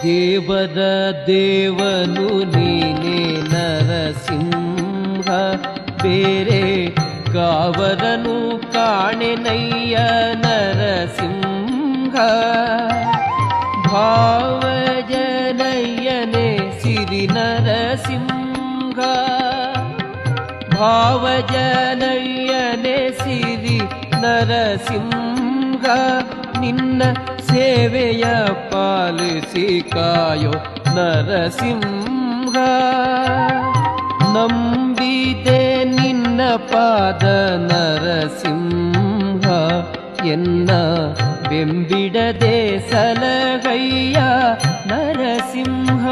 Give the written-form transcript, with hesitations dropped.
ದೇವದ ದೇವನು ನೀನೇ ನರಸಿಂಹ, ಬೇರೆ ಕಾವರನು ಕಾಣೆನಯ್ಯ ನರಸಿಂಹ. ಭಾವಜನಯ್ಯನೇ ಸಿರಿ ನರಸಿಂಹ, ಭಾವಜನಯ್ಯನೇ ಸಿರಿ ನರಸಿಂಹ. ನಿನ್ನ ಸೇವೆಯ ಪಾಲಿಸಿ ಕಾಯೋ ನರಸಿಂಹ. ನಂಬಿದೆ ನಿನ್ನ ಪಾದ ನರಸಿಂಹ, ಎನ್ನ ಬೆಂಬಿಡದೆ ಸಲಹಯ್ಯ ನರಸಿಂಹ.